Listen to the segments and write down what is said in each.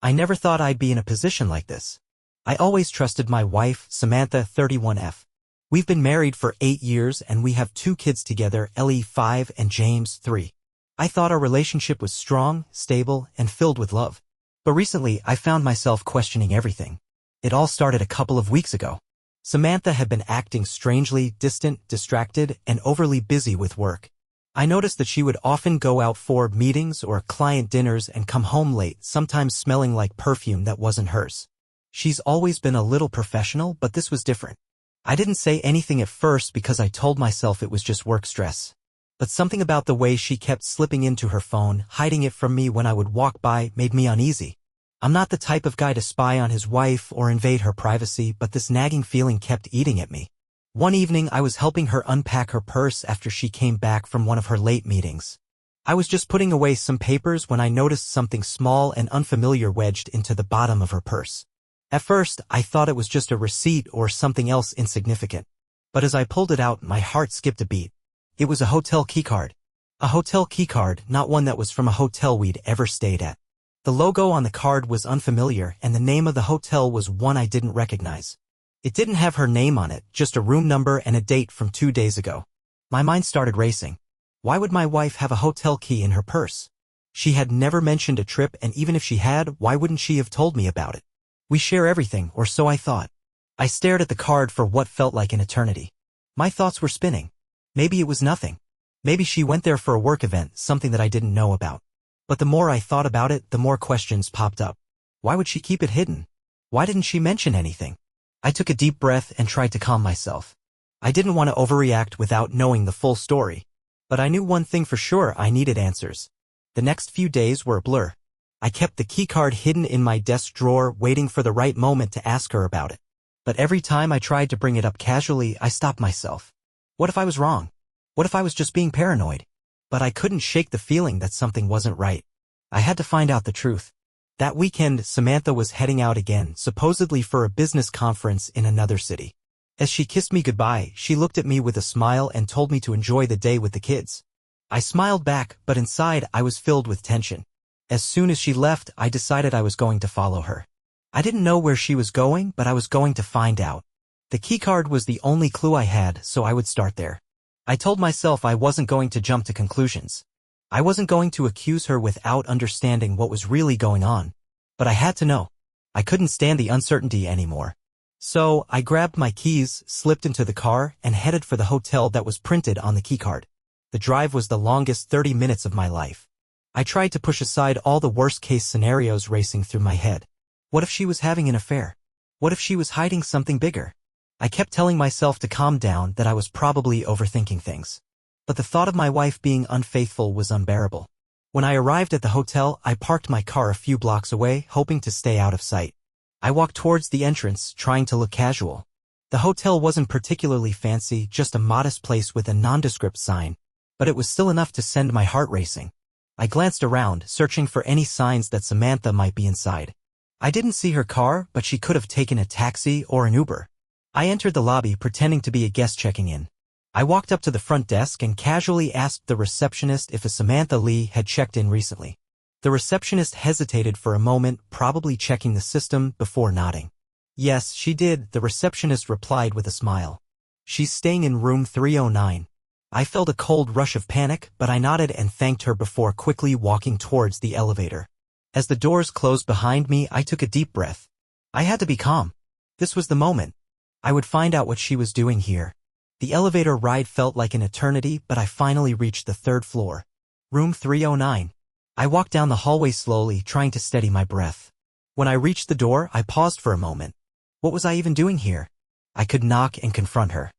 I never thought I'd be in a position like this. I always trusted my wife, Samantha, 31F. We've been married for 8 years and we have 2 kids together, Ellie, 5, and James, 3. I thought our relationship was strong, stable, and filled with love. But recently, I found myself questioning everything. It all started a couple of weeks ago. Samantha had been acting strangely distant, distracted, and overly busy with work. I noticed that she would often go out for meetings or client dinners and come home late, sometimes smelling like perfume that wasn't hers. She's always been a little professional, but this was different. I didn't say anything at first because I told myself it was just work stress. But something about the way she kept slipping into her phone, hiding it from me when I would walk by, made me uneasy. I'm not the type of guy to spy on his wife or invade her privacy, but this nagging feeling kept eating at me. One evening I was helping her unpack her purse after she came back from one of her late meetings. I was just putting away some papers when I noticed something small and unfamiliar wedged into the bottom of her purse. At first, I thought it was just a receipt or something else insignificant. But as I pulled it out, my heart skipped a beat. It was a hotel keycard. A hotel keycard, not one that was from a hotel we'd ever stayed at. The logo on the card was unfamiliar, and the name of the hotel was one I didn't recognize. It didn't have her name on it, just a room number and a date from 2 days ago. My mind started racing. Why would my wife have a hotel key in her purse? She had never mentioned a trip, and even if she had, why wouldn't she have told me about it? We share everything, or so I thought. I stared at the card for what felt like an eternity. My thoughts were spinning. Maybe it was nothing. Maybe she went there for a work event, something that I didn't know about. But the more I thought about it, the more questions popped up. Why would she keep it hidden? Why didn't she mention anything? I took a deep breath and tried to calm myself. I didn't want to overreact without knowing the full story. But I knew one thing for sure: I needed answers. The next few days were a blur. I kept the keycard hidden in my desk drawer, waiting for the right moment to ask her about it. But every time I tried to bring it up casually, I stopped myself. What if I was wrong? What if I was just being paranoid? But I couldn't shake the feeling that something wasn't right. I had to find out the truth. That weekend, Samantha was heading out again, supposedly for a business conference in another city. As she kissed me goodbye, she looked at me with a smile and told me to enjoy the day with the kids. I smiled back, but inside I was filled with tension. As soon as she left, I decided I was going to follow her. I didn't know where she was going, but I was going to find out. The keycard was the only clue I had, so I would start there. I told myself I wasn't going to jump to conclusions. I wasn't going to accuse her without understanding what was really going on. But I had to know. I couldn't stand the uncertainty anymore. So, I grabbed my keys, slipped into the car, and headed for the hotel that was printed on the keycard. The drive was the longest 30 minutes of my life. I tried to push aside all the worst-case scenarios racing through my head. What if she was having an affair? What if she was hiding something bigger? I kept telling myself to calm down, that I was probably overthinking things. But the thought of my wife being unfaithful was unbearable. When I arrived at the hotel, I parked my car a few blocks away, hoping to stay out of sight. I walked towards the entrance, trying to look casual. The hotel wasn't particularly fancy, just a modest place with a nondescript sign, but it was still enough to send my heart racing. I glanced around, searching for any signs that Samantha might be inside. I didn't see her car, but she could have taken a taxi or an Uber. I entered the lobby, pretending to be a guest checking in. I walked up to the front desk and casually asked the receptionist if a Samantha Lee had checked in recently. The receptionist hesitated for a moment, probably checking the system, before nodding. Yes, she did, the receptionist replied with a smile. She's staying in room 309. I felt a cold rush of panic, but I nodded and thanked her before quickly walking towards the elevator. As the doors closed behind me, I took a deep breath. I had to be calm. This was the moment. I would find out what she was doing here. The elevator ride felt like an eternity, but I finally reached the 3rd floor. Room 309. I walked down the hallway slowly, trying to steady my breath. When I reached the door, I paused for a moment. What was I even doing here? I could knock and confront her.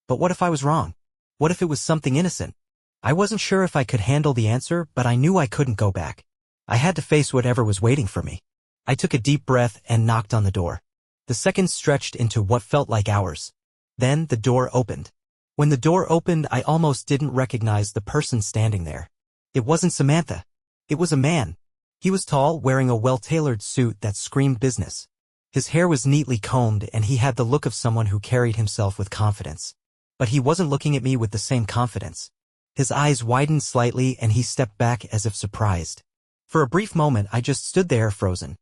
But what if I was wrong? What if it was something innocent? I wasn't sure if I could handle the answer, but I knew I couldn't go back. I had to face whatever was waiting for me. I took a deep breath and knocked on the door. The seconds stretched into what felt like hours. Then the door opened. When the door opened, I almost didn't recognize the person standing there. It wasn't Samantha. It was a man. He was tall, wearing a well-tailored suit that screamed business. His hair was neatly combed, and he had the look of someone who carried himself with confidence. But he wasn't looking at me with the same confidence. His eyes widened slightly, and he stepped back as if surprised. For a brief moment, I just stood there, frozen.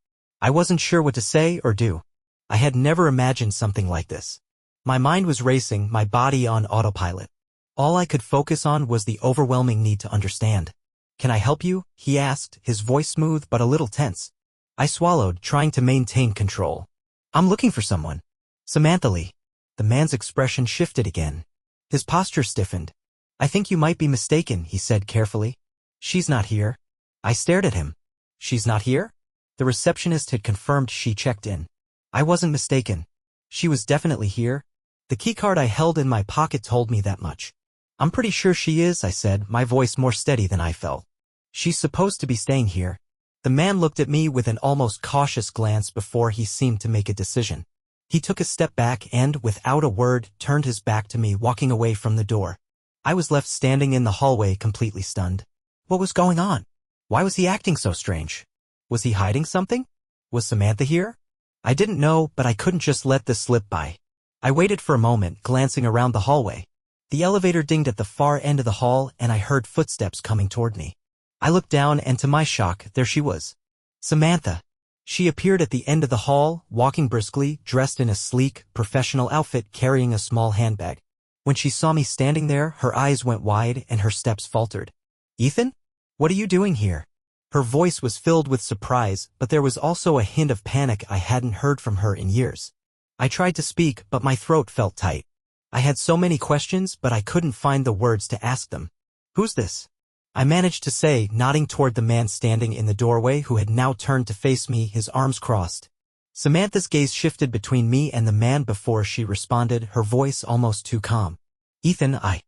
I wasn't sure what to say or do. I had never imagined something like this. My mind was racing, my body on autopilot. All I could focus on was the overwhelming need to understand. "Can I help you?" he asked, his voice smooth but a little tense. I swallowed, trying to maintain control. "I'm looking for someone. Samantha Lee." The man's expression shifted again. His posture stiffened. "I think you might be mistaken," he said carefully. "She's not here." I stared at him. "She's not here?" The receptionist had confirmed she checked in. I wasn't mistaken. She was definitely here. The keycard I held in my pocket told me that much. "I'm pretty sure she is," I said, my voice more steady than I felt. "She's supposed to be staying here." The man looked at me with an almost cautious glance before he seemed to make a decision. He took a step back and, without a word, turned his back to me, walking away from the door. I was left standing in the hallway, completely stunned. What was going on? Why was he acting so strange? Was he hiding something? Was Samantha here? I didn't know, but I couldn't just let this slip by. I waited for a moment, glancing around the hallway. The elevator dinged at the far end of the hall, and I heard footsteps coming toward me. I looked down, and to my shock, there she was. Samantha. She appeared at the end of the hall, walking briskly, dressed in a sleek, professional outfit, carrying a small handbag. When she saw me standing there, her eyes went wide and her steps faltered. "Ethan? What are you doing here?" Her voice was filled with surprise, but there was also a hint of panic I hadn't heard from her in years. I tried to speak, but my throat felt tight. I had so many questions, but I couldn't find the words to ask them. "Who's this?" I managed to say, nodding toward the man standing in the doorway who had now turned to face me, his arms crossed. Samantha's gaze shifted between me and the man before she responded, her voice almost too calm. "Ethan, I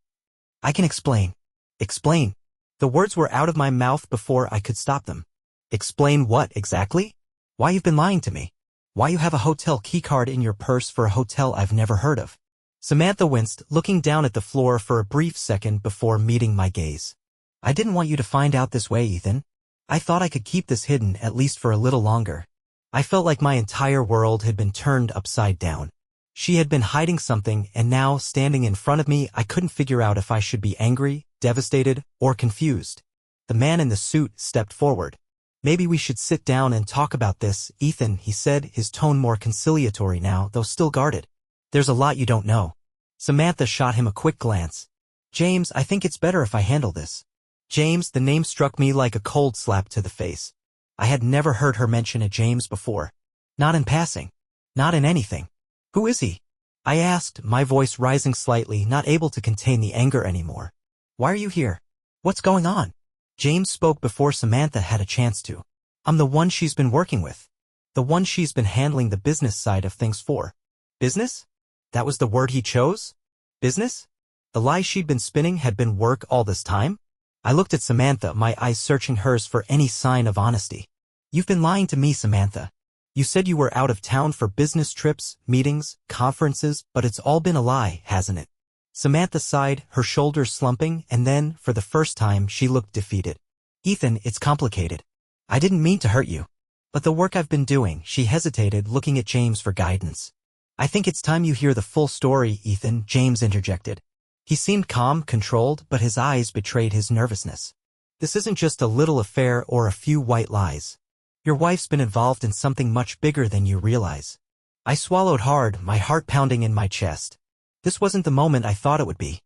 can explain." "Explain?" The words were out of my mouth before I could stop them. "Explain what, exactly?" "Why you've been lying to me. Why you have a hotel keycard in your purse for a hotel I've never heard of." Samantha winced, looking down at the floor for a brief second before meeting my gaze. "I didn't want you to find out this way, Ethan. I thought I could keep this hidden at least for a little longer." I felt like my entire world had been turned upside down. She had been hiding something, and now, standing in front of me, I couldn't figure out if I should be angry, devastated, or confused. The man in the suit stepped forward. "Maybe we should sit down and talk about this, Ethan," he said, his tone more conciliatory now, though still guarded. "There's a lot you don't know." Samantha shot him a quick glance. "James, I think it's better if I handle this." James, the name struck me like a cold slap to the face. I had never heard her mention a James before. Not in passing. Not in anything. "Who is he?" I asked, my voice rising slightly, not able to contain the anger anymore. "Why are you here? What's going on?" James spoke before Samantha had a chance to. "I'm the one she's been working with. The one she's been handling the business side of things for." Business? That was the word he chose? Business? The lie she'd been spinning had been work all this time? I looked at Samantha, my eyes searching hers for any sign of honesty. "You've been lying to me, Samantha. You said you were out of town for business trips, meetings, conferences, but it's all been a lie, hasn't it?" Samantha sighed, her shoulders slumping, and then, for the first time, she looked defeated. "Ethan, it's complicated. I didn't mean to hurt you. But the work I've been doing," she hesitated, looking at James for guidance. "I think it's time you hear the full story, Ethan," James interjected. He seemed calm, controlled, but his eyes betrayed his nervousness. "This isn't just a little affair or a few white lies. Your wife's been involved in something much bigger than you realize." I swallowed hard, my heart pounding in my chest. This wasn't the moment I thought it would be.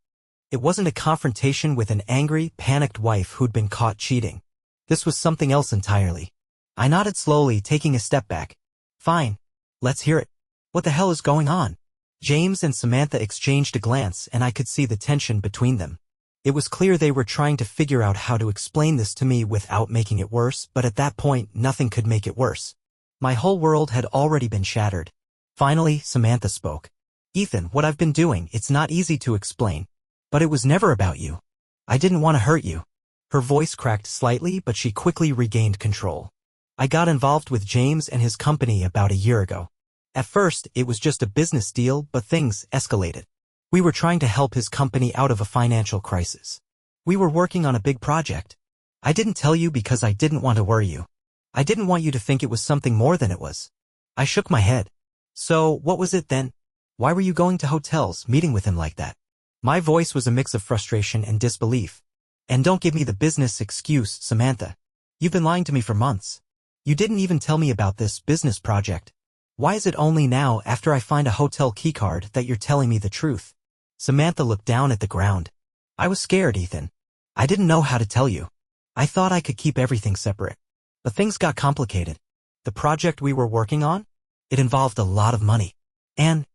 It wasn't a confrontation with an angry, panicked wife who'd been caught cheating. This was something else entirely. I nodded slowly, taking a step back. "Fine. Let's hear it. What the hell is going on?" James and Samantha exchanged a glance, and I could see the tension between them. It was clear they were trying to figure out how to explain this to me without making it worse, but at that point, nothing could make it worse. My whole world had already been shattered. Finally, Samantha spoke. "Ethan, what I've been doing, it's not easy to explain. But it was never about you. I didn't want to hurt you." Her voice cracked slightly, but she quickly regained control. "I got involved with James and his company about a year ago. At first, it was just a business deal, but things escalated. We were trying to help his company out of a financial crisis. We were working on a big project. I didn't tell you because I didn't want to worry you. I didn't want you to think it was something more than it was." I shook my head. "So, what was it then? Why were you going to hotels, meeting with him like that?" My voice was a mix of frustration and disbelief. "And don't give me the business excuse, Samantha. You've been lying to me for months. You didn't even tell me about this business project. Why is it only now, after I find a hotel keycard, that you're telling me the truth? Samantha looked down at the ground. I was scared, Ethan. I didn't know how to tell you. I thought I could keep everything separate. But things got complicated. The project we were working on? It involved a lot of money. And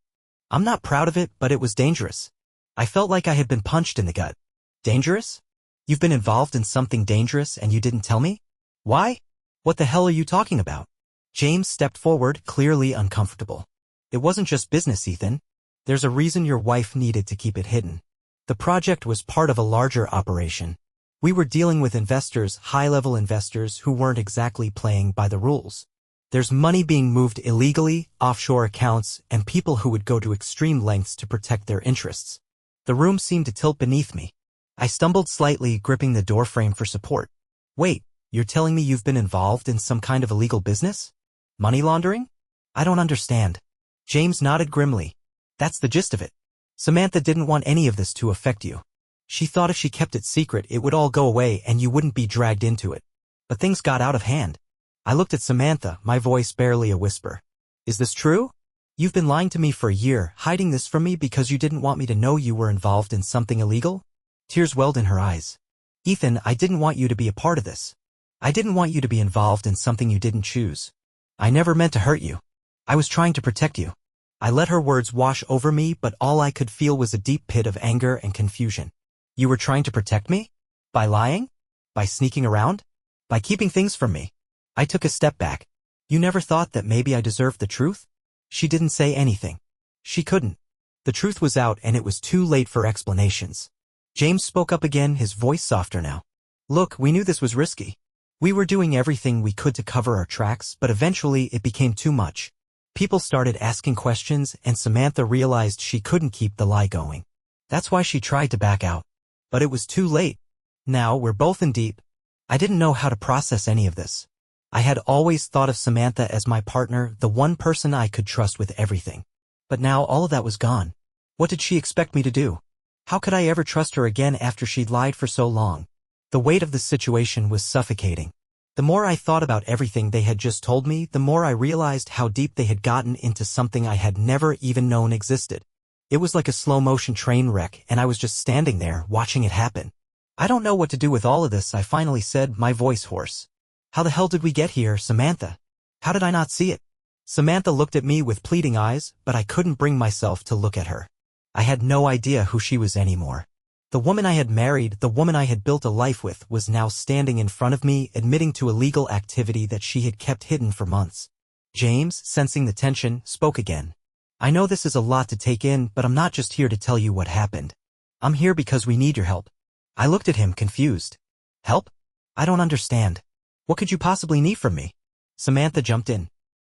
I'm not proud of it, but it was dangerous. I felt like I had been punched in the gut. Dangerous? You've been involved in something dangerous and you didn't tell me? Why? What the hell are you talking about? James stepped forward, clearly uncomfortable. It wasn't just business, Ethan. There's a reason your wife needed to keep it hidden. The project was part of a larger operation. We were dealing with investors, high-level investors who weren't exactly playing by the rules. There's money being moved illegally, offshore accounts, and people who would go to extreme lengths to protect their interests. The room seemed to tilt beneath me. I stumbled slightly, gripping the doorframe for support. Wait, you're telling me you've been involved in some kind of illegal business? Money laundering? I don't understand. James nodded grimly. That's the gist of it. Samantha didn't want any of this to affect you. She thought if she kept it secret, it would all go away and you wouldn't be dragged into it. But things got out of hand. I looked at Samantha, my voice barely a whisper. Is this true? You've been lying to me for a year, hiding this from me because you didn't want me to know you were involved in something illegal? Tears welled in her eyes. Ethan, I didn't want you to be a part of this. I didn't want you to be involved in something you didn't choose. I never meant to hurt you. I was trying to protect you. I let her words wash over me, but all I could feel was a deep pit of anger and confusion. You were trying to protect me? By lying? By sneaking around? By keeping things from me? I took a step back. You never thought that maybe I deserved the truth? She didn't say anything. She couldn't. The truth was out and it was too late for explanations. James spoke up again, his voice softer now. Look, we knew this was risky. We were doing everything we could to cover our tracks, but eventually it became too much. People started asking questions and Samantha realized she couldn't keep the lie going. That's why she tried to back out. But it was too late. Now we're both in deep. I didn't know how to process any of this. I had always thought of Samantha as my partner, the one person I could trust with everything. But now all of that was gone. What did she expect me to do? How could I ever trust her again after she'd lied for so long? The weight of the situation was suffocating. The more I thought about everything they had just told me, the more I realized how deep they had gotten into something I had never even known existed. It was like a slow-motion train wreck, and I was just standing there, watching it happen. I don't know what to do with all of this, I finally said, my voice hoarse. How the hell did we get here, Samantha? How did I not see it? Samantha looked at me with pleading eyes, but I couldn't bring myself to look at her. I had no idea who she was anymore. The woman I had married, the woman I had built a life with, was now standing in front of me, admitting to illegal activity that she had kept hidden for months. James, sensing the tension, spoke again. I know this is a lot to take in, but I'm not just here to tell you what happened. I'm here because we need your help. I looked at him, confused. Help? I don't understand. What could you possibly need from me? Samantha jumped in.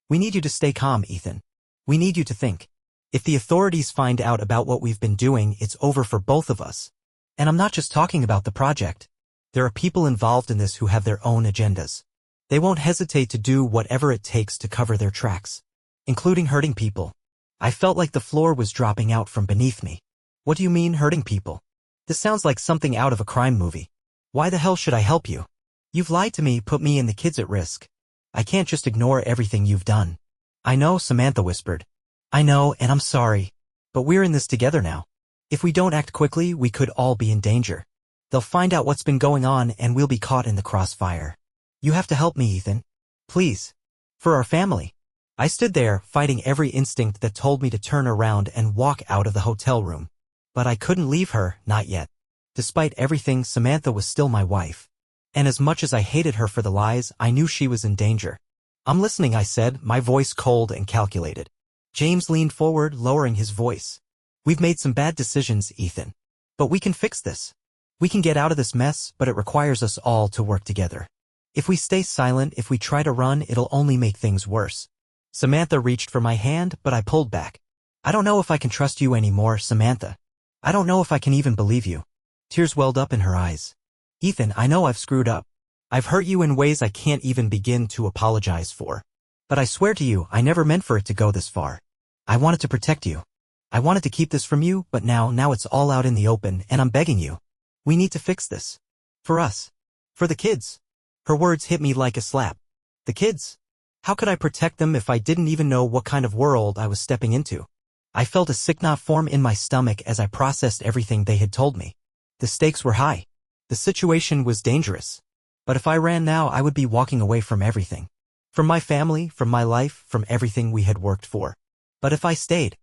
We need you to stay calm, Ethan. We need you to think. If the authorities find out about what we've been doing, it's over for both of us. And I'm not just talking about the project. There are people involved in this who have their own agendas. They won't hesitate to do whatever it takes to cover their tracks, including hurting people. I felt like the floor was dropping out from beneath me. What do you mean, hurting people? This sounds like something out of a crime movie. Why the hell should I help you? You've lied to me, put me and the kids at risk. I can't just ignore everything you've done. I know, Samantha whispered. I know, and I'm sorry. But we're in this together now. If we don't act quickly, we could all be in danger. They'll find out what's been going on and we'll be caught in the crossfire. You have to help me, Ethan. Please. For our family. I stood there, fighting every instinct that told me to turn around and walk out of the hotel room. But I couldn't leave her, not yet. Despite everything, Samantha was still my wife. And as much as I hated her for the lies, I knew she was in danger. I'm listening, I said, my voice cold and calculated. James leaned forward, lowering his voice. We've made some bad decisions, Ethan. But we can fix this. We can get out of this mess, but it requires us all to work together. If we stay silent, if we try to run, it'll only make things worse. Samantha reached for my hand, but I pulled back. I don't know if I can trust you anymore, Samantha. I don't know if I can even believe you. Tears welled up in her eyes. Ethan, I know I've screwed up. I've hurt you in ways I can't even begin to apologize for. But I swear to you, I never meant for it to go this far. I wanted to protect you. I wanted to keep this from you, but now it's all out in the open, and I'm begging you. We need to fix this. For us. For the kids. Her words hit me like a slap. The kids. How could I protect them if I didn't even know what kind of world I was stepping into? I felt a sick knot form in my stomach as I processed everything they had told me. The stakes were high. The situation was dangerous. But if I ran now, I would be walking away from everything. From my family, from my life, from everything we had worked for. But if I stayed,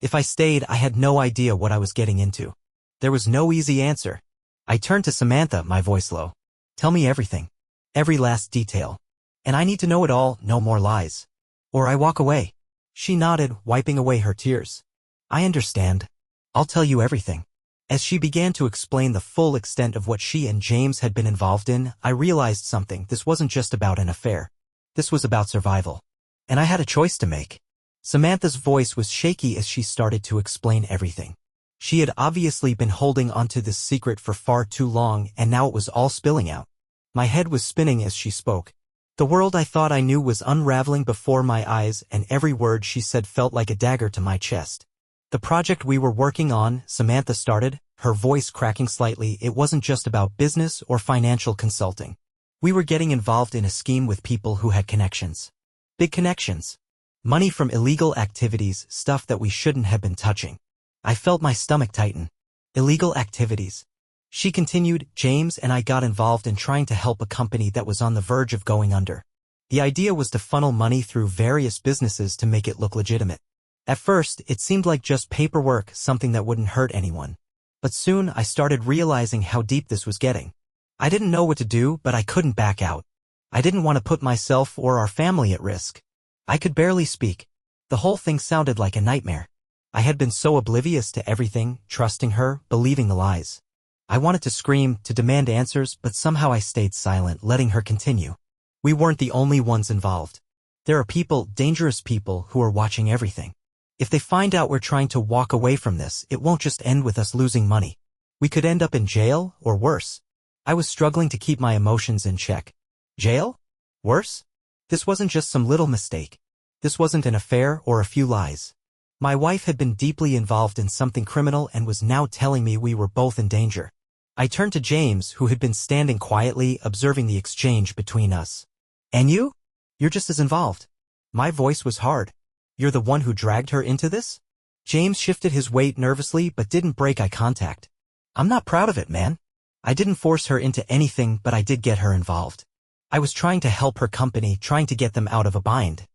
I had no idea what I was getting into. There was no easy answer. I turned to Samantha, my voice low. Tell me everything. Every last detail. And I need to know it all, no more lies. Or I walk away. She nodded, wiping away her tears. I understand. I'll tell you everything. As she began to explain the full extent of what she and James had been involved in, I realized something. This wasn't just about an affair. This was about survival. And I had a choice to make. Samantha's voice was shaky as she started to explain everything. She had obviously been holding onto this secret for far too long, and now it was all spilling out. My head was spinning as she spoke. The world I thought I knew was unraveling before my eyes, and every word she said felt like a dagger to my chest. The project we were working on, Samantha started, her voice cracking slightly. It wasn't just about business or financial consulting. We were getting involved in a scheme with people who had connections. Big connections. Money from illegal activities, stuff that we shouldn't have been touching. I felt my stomach tighten. Illegal activities. She continued, James and I got involved in trying to help a company that was on the verge of going under. The idea was to funnel money through various businesses to make it look legitimate. At first, it seemed like just paperwork, something that wouldn't hurt anyone. But soon I started realizing how deep this was getting. I didn't know what to do, but I couldn't back out. I didn't want to put myself or our family at risk. I could barely speak. The whole thing sounded like a nightmare. I had been so oblivious to everything, trusting her, believing the lies. I wanted to scream, to demand answers, but somehow I stayed silent, letting her continue. We weren't the only ones involved. There are people, dangerous people, who are watching everything. If they find out we're trying to walk away from this, it won't just end with us losing money. We could end up in jail, or worse. I was struggling to keep my emotions in check. Jail? Worse? This wasn't just some little mistake. This wasn't an affair or a few lies. My wife had been deeply involved in something criminal and was now telling me we were both in danger. I turned to James, who had been standing quietly, observing the exchange between us. And you? You're just as involved. My voice was hard. You're the one who dragged her into this? James shifted his weight nervously but didn't break eye contact. I'm not proud of it, man. I didn't force her into anything, but I did get her involved. I was trying to help her company, trying to get them out of a bind.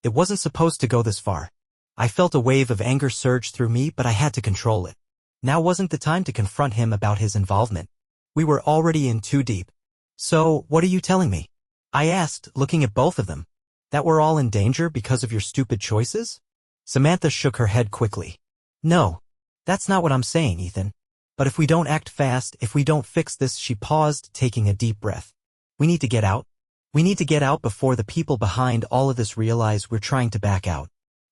It wasn't supposed to go this far. I felt a wave of anger surge through me, but I had to control it. Now wasn't the time to confront him about his involvement. We were already in too deep. So, what are you telling me? I asked, looking at both of them. That we're all in danger because of your stupid choices? Samantha shook her head quickly. No. That's not what I'm saying, Ethan. But if we don't act fast, if we don't fix this, she paused, taking a deep breath. We need to get out. We need to get out before the people behind all of this realize we're trying to back out.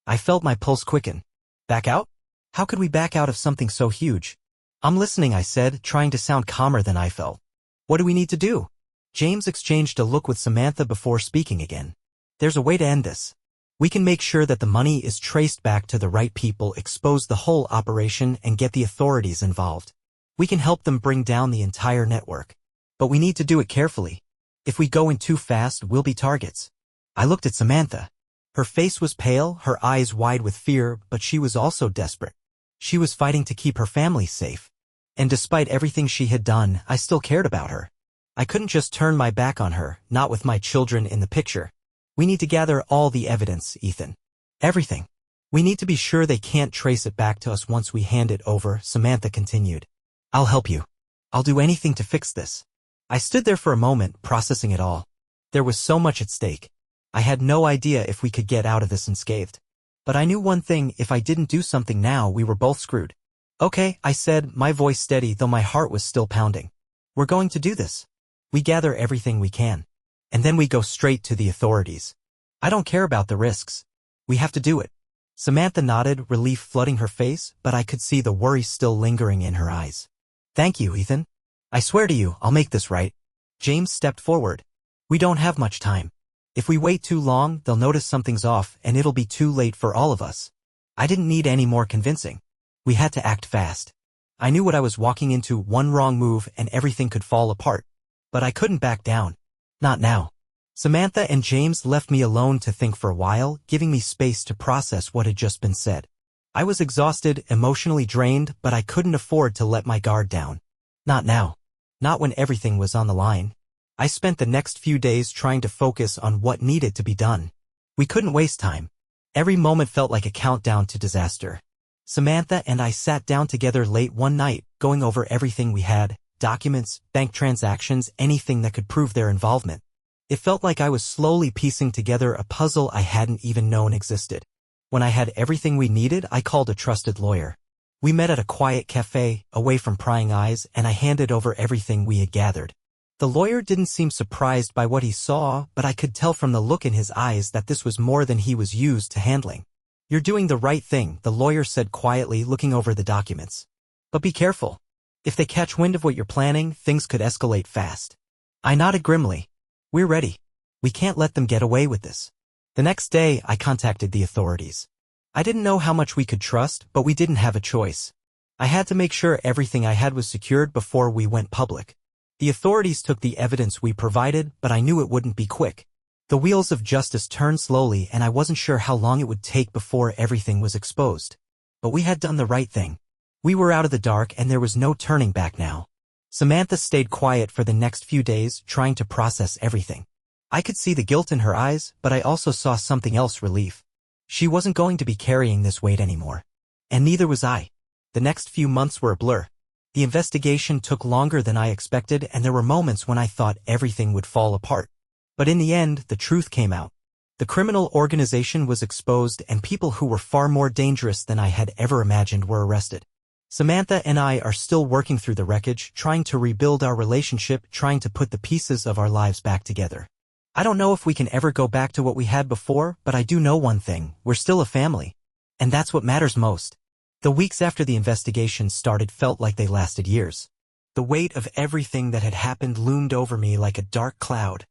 I felt my pulse quicken. Back out? How could we back out of something so huge? I'm listening, I said, trying to sound calmer than I felt. What do we need to do? James exchanged a look with Samantha before speaking again. There's a way to end this. We can make sure that the money is traced back to the right people, expose the whole operation, and get the authorities involved. We can help them bring down the entire network. But we need to do it carefully. If we go in too fast, we'll be targets. I looked at Samantha. Her face was pale, her eyes wide with fear, but she was also desperate. She was fighting to keep her family safe. And despite everything she had done, I still cared about her. I couldn't just turn my back on her, not with my children in the picture. We need to gather all the evidence, Ethan. Everything. We need to be sure they can't trace it back to us once we hand it over, Samantha continued. I'll help you. I'll do anything to fix this. I stood there for a moment, processing it all. There was so much at stake. I had no idea if we could get out of this unscathed. But I knew one thing, if I didn't do something now, we were both screwed. Okay, I said, my voice steady though my heart was still pounding. We're going to do this. We gather everything we can. And then we go straight to the authorities. I don't care about the risks. We have to do it. Samantha nodded, relief flooding her face, but I could see the worry still lingering in her eyes. Thank you, Ethan. I swear to you, I'll make this right. James stepped forward. We don't have much time. If we wait too long, they'll notice something's off, and it'll be too late for all of us. I didn't need any more convincing. We had to act fast. I knew what I was walking into, one wrong move and everything could fall apart. But I couldn't back down. Not now. Samantha and James left me alone to think for a while, giving me space to process what had just been said. I was exhausted, emotionally drained, but I couldn't afford to let my guard down. Not now. Not when everything was on the line. I spent the next few days trying to focus on what needed to be done. We couldn't waste time. Every moment felt like a countdown to disaster. Samantha and I sat down together late one night, going over everything we had, documents, bank transactions, anything that could prove their involvement. It felt like I was slowly piecing together a puzzle I hadn't even known existed. When I had everything we needed, I called a trusted lawyer. We met at a quiet cafe, away from prying eyes, and I handed over everything we had gathered. The lawyer didn't seem surprised by what he saw, but I could tell from the look in his eyes that this was more than he was used to handling. "You're doing the right thing," the lawyer said quietly, looking over the documents. "But be careful. If they catch wind of what you're planning, things could escalate fast." I nodded grimly. "We're ready. We can't let them get away with this." The next day, I contacted the authorities. I didn't know how much we could trust, but we didn't have a choice. I had to make sure everything I had was secured before we went public. The authorities took the evidence we provided, but I knew it wouldn't be quick. The wheels of justice turned slowly, and I wasn't sure how long it would take before everything was exposed. But we had done the right thing. We were out of the dark, and there was no turning back now. Samantha stayed quiet for the next few days, trying to process everything. I could see the guilt in her eyes, but I also saw something else: relief. She wasn't going to be carrying this weight anymore. And neither was I. The next few months were a blur. The investigation took longer than I expected, and there were moments when I thought everything would fall apart. But in the end, the truth came out. The criminal organization was exposed, and people who were far more dangerous than I had ever imagined were arrested. Samantha and I are still working through the wreckage, trying to rebuild our relationship, trying to put the pieces of our lives back together. I don't know if we can ever go back to what we had before, but I do know one thing: we're still a family. And that's what matters most. The weeks after the investigation started felt like they lasted years. The weight of everything that had happened loomed over me like a dark cloud,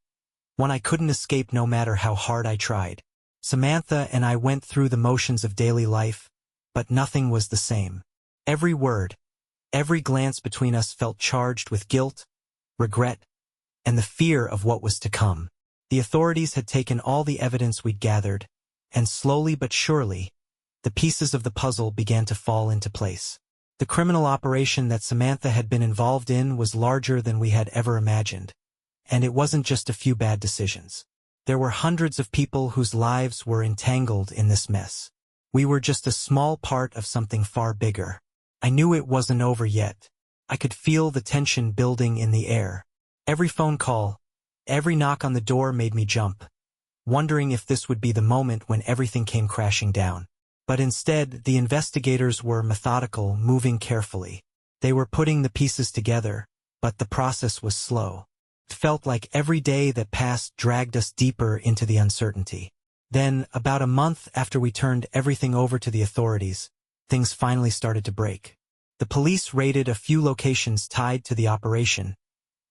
one I couldn't escape no matter how hard I tried. Samantha and I went through the motions of daily life, but nothing was the same. Every word, every glance between us felt charged with guilt, regret, and the fear of what was to come. The authorities had taken all the evidence we'd gathered, and slowly but surely, the pieces of the puzzle began to fall into place. The criminal operation that Samantha had been involved in was larger than we had ever imagined. And it wasn't just a few bad decisions. There were hundreds of people whose lives were entangled in this mess. We were just a small part of something far bigger. I knew it wasn't over yet. I could feel the tension building in the air. Every phone call, every knock on the door made me jump, wondering if this would be the moment when everything came crashing down. But instead, the investigators were methodical, moving carefully. They were putting the pieces together, but the process was slow. It felt like every day that passed dragged us deeper into the uncertainty. Then, about a month after we turned everything over to the authorities, things finally started to break. The police raided a few locations tied to the operation,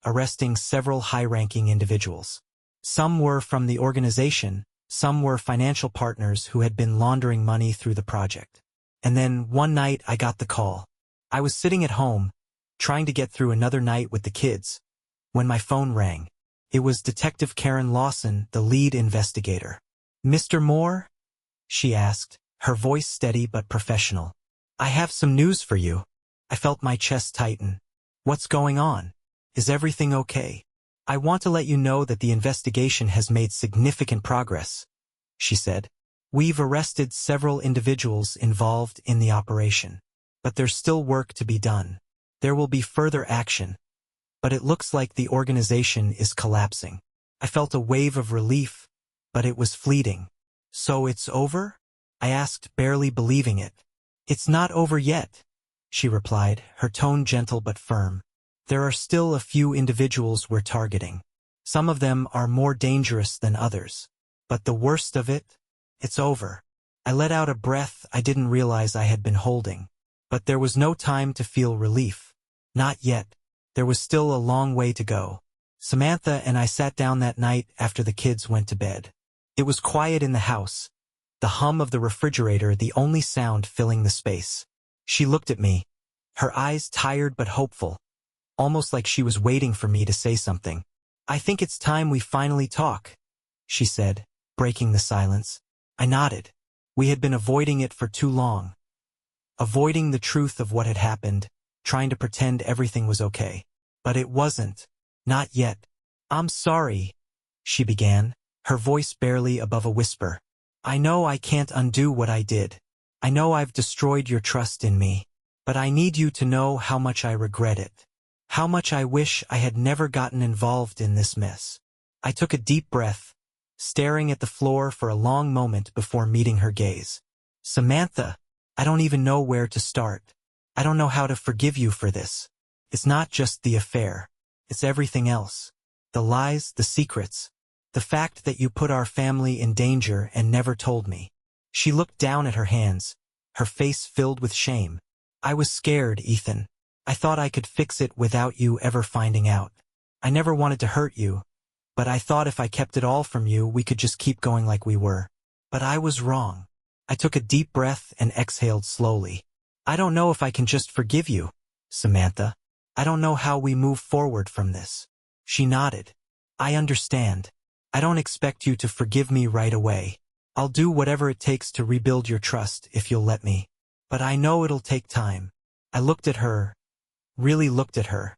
arresting several high-ranking individuals. Some were from the organization, some were financial partners who had been laundering money through the project. And then, one night, I got the call. I was sitting at home, trying to get through another night with the kids, when my phone rang. It was Detective Karen Lawson, the lead investigator. "Mr. Moore?" she asked, her voice steady but professional. "I have some news for you." I felt my chest tighten. "What's going on? Is everything okay?" "I want to let you know that the investigation has made significant progress," she said. "We've arrested several individuals involved in the operation. But there's still work to be done. There will be further action. But it looks like the organization is collapsing." I felt a wave of relief, but it was fleeting. "So it's over?" I asked, barely believing it. "It's not over yet," she replied, her tone gentle but firm. "There are still a few individuals we're targeting. Some of them are more dangerous than others. But the worst of it? It's over." I let out a breath I didn't realize I had been holding. But there was no time to feel relief. Not yet. There was still a long way to go. Samantha and I sat down that night after the kids went to bed. It was quiet in the house, the hum of the refrigerator the only sound filling the space. She looked at me, her eyes tired but hopeful, almost like she was waiting for me to say something. "I think it's time we finally talk," she said, breaking the silence. I nodded. We had been avoiding it for too long. Avoiding the truth of what had happened, trying to pretend everything was okay. But it wasn't. Not yet. I'm sorry, she began, her voice barely above a whisper. I know I can't undo what I did. I know I've destroyed your trust in me. But I need you to know how much I regret it. How much I wish I had never gotten involved in this mess. I took a deep breath, staring at the floor for a long moment before meeting her gaze. Samantha, I don't even know where to start. I don't know how to forgive you for this. It's not just the affair. It's everything else. The lies, the secrets. The fact that you put our family in danger and never told me. She looked down at her hands, her face filled with shame. I was scared, Ethan. I thought I could fix it without you ever finding out. I never wanted to hurt you, but I thought if I kept it all from you, we could just keep going like we were. But I was wrong. I took a deep breath and exhaled slowly. I don't know if I can just forgive you, Samantha. I don't know how we move forward from this. She nodded. I understand. I don't expect you to forgive me right away. I'll do whatever it takes to rebuild your trust if you'll let me. But I know it'll take time. I looked at her, really looked at her,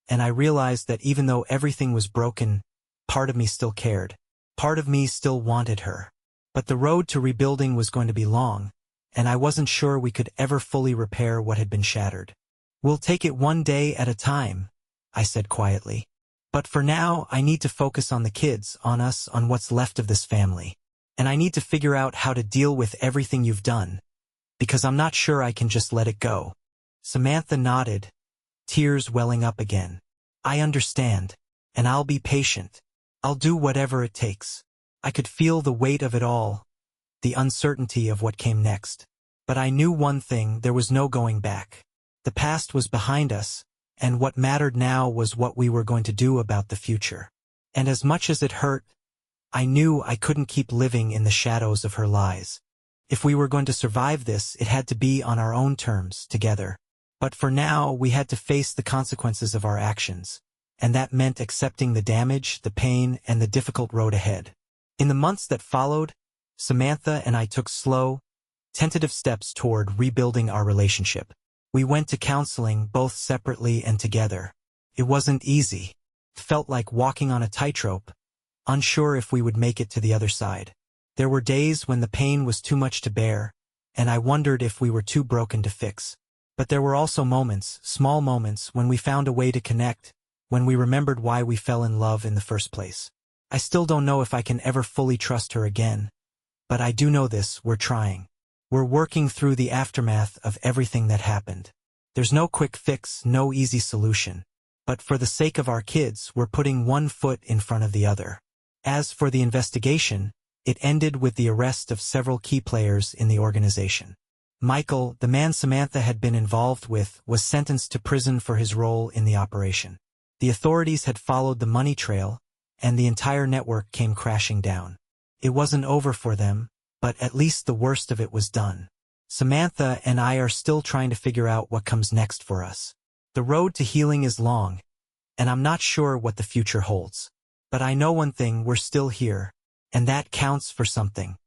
and I realized that even though everything was broken, part of me still cared. Part of me still wanted her. But the road to rebuilding was going to be long, and I wasn't sure we could ever fully repair what had been shattered. We'll take it one day at a time, I said quietly. But for now, I need to focus on the kids, on us, on what's left of this family. And I need to figure out how to deal with everything you've done, because I'm not sure I can just let it go. Samantha nodded, tears welling up again. I understand, and I'll be patient. I'll do whatever it takes. I could feel the weight of it all, the uncertainty of what came next. But I knew one thing, there was no going back. The past was behind us, and what mattered now was what we were going to do about the future. And as much as it hurt, I knew I couldn't keep living in the shadows of her lies. If we were going to survive this, it had to be on our own terms, together. But for now, we had to face the consequences of our actions. And that meant accepting the damage, the pain, and the difficult road ahead. In the months that followed, Samantha and I took slow, tentative steps toward rebuilding our relationship. We went to counseling both separately and together. It wasn't easy. It felt like walking on a tightrope, unsure if we would make it to the other side. There were days when the pain was too much to bear, and I wondered if we were too broken to fix. But there were also moments, small moments, when we found a way to connect, when we remembered why we fell in love in the first place. I still don't know if I can ever fully trust her again, but I do know this, we're trying. We're working through the aftermath of everything that happened. There's no quick fix, no easy solution. But for the sake of our kids, we're putting one foot in front of the other. As for the investigation, it ended with the arrest of several key players in the organization. Michael, the man Samantha had been involved with, was sentenced to prison for his role in the operation. The authorities had followed the money trail, and the entire network came crashing down. It wasn't over for them, but at least the worst of it was done. Samantha and I are still trying to figure out what comes next for us. The road to healing is long, and I'm not sure what the future holds. But I know one thing, we're still here, and that counts for something.